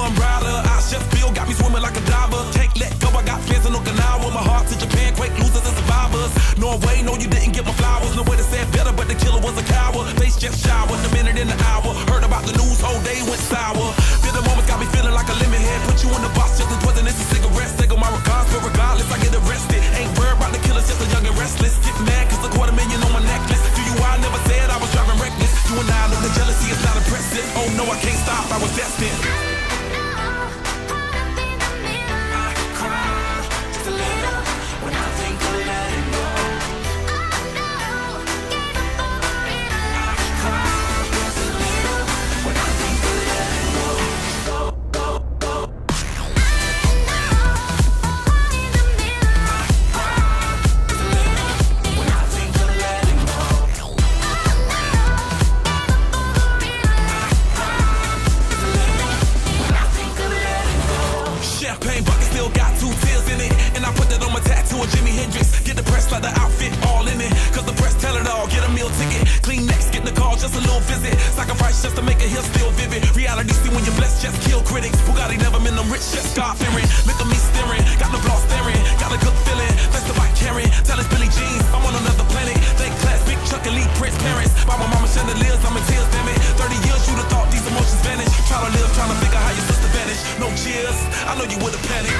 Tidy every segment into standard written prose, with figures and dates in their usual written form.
umbrella. I just feel got me swimming like a diver. Can't let go, I got plans in Okinawa. My heart to Japan, quake losers and survivors. Norway, no, you didn't get my flowers. No way to say it better, but the killer was a coward. Face just showered, a minute in the hour. Heard about the news, whole day went sour. Bitter moments got me feeling like a lemon head. Put you in the box just as poison, it's a cigarette. Take on my regards, but regardless, I get arrested. Ain't worried about the killers, just a young and restless. Get mad, cause $250,000 on my necklace. To you, I never said I was driving reckless. You and I know the jealousy is not impressive. Oh no, I can't stop, I was destined. Just to make a hill still vivid. Reality see when you're blessed, just kill critics. Bugatti never meant them rich, just God fearing. Look at me staring, got the block staring, got a good feeling. That's the bike carrying. Tell us Billy Jeans, I'm on another planet. Thank class, big Chuck and Lee Prince parents. By my mama chandeliers, I'm in tears, damn it. 30 years, you'd have thought these emotions vanish. Try to live, trying to figure how your sister vanished. No cheers, I know you would have panicked.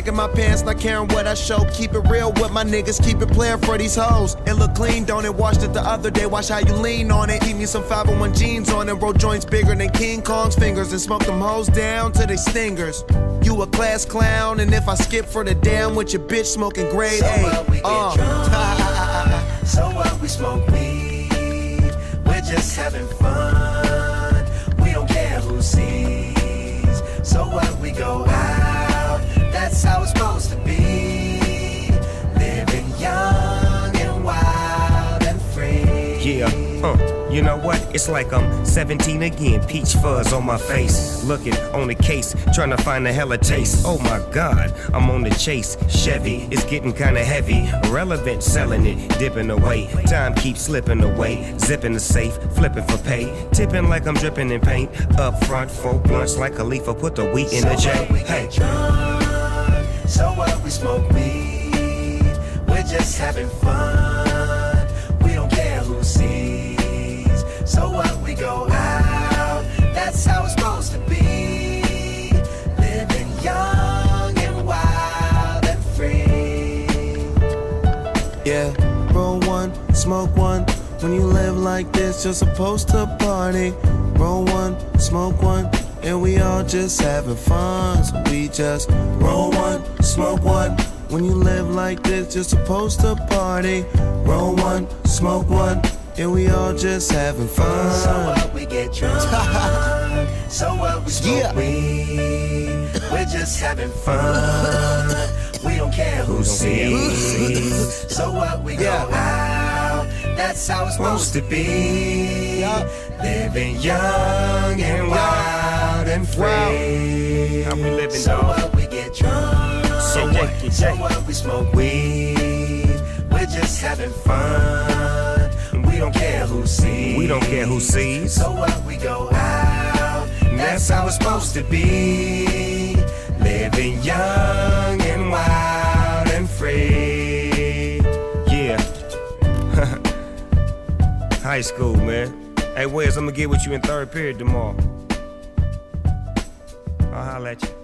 My pants, not caring what I show. Keep it real with my niggas, keep it playing for these hoes. It look clean, don't it? Washed it the other day, watch how you lean on it. Keep me some 501 jeans on it, roll joints bigger than King Kong's fingers, and smoke them hoes down to they stingers. You a class clown, and if I skip for the damn with your bitch smoking grade A. What, we get drunk. So what, we smoke weed. We're just having fun. We don't care who sees. So what, we go out. That's how it's supposed to be. Living young and wild and free. Yeah, you know what? It's like I'm 17 again, peach fuzz on my face. Looking on the case, trying to find a hella taste. Oh my God, I'm on the chase. Chevy is getting kinda heavy. Irrelevant, selling it, dipping away. Time keeps slipping away. Zipping the safe, flipping for pay. Tipping like I'm dripping in paint. Up front, 4 blunts like Khalifa, put the wheat in the J. Hey. So what, we smoke weed. We're just having fun. We don't care who sees. So what, we go out. That's how it's supposed to be. smoke one. When you live like this, you're supposed to party. Roll one, smoke one, and we all just having fun. So we just roll one, smoke one. When you live like this, you're supposed to party. Roll one, smoke one, and we all just having fun. So what, we get drunk. So what, we smoke weed. We're just having fun. We don't care who sees. So what, we go out. That's how it's supposed to be. Living young and wild and free. How we living, so dog? what, we get drunk. So what, So what, we smoke weed. We're just having fun. We don't care who sees. We don't care who sees. So what, we go out. That's how it's supposed to be. Living young and wild and free. Yeah. High school, man. Hey, Wes, I'm gonna get with you in third period tomorrow. I'll holler at you.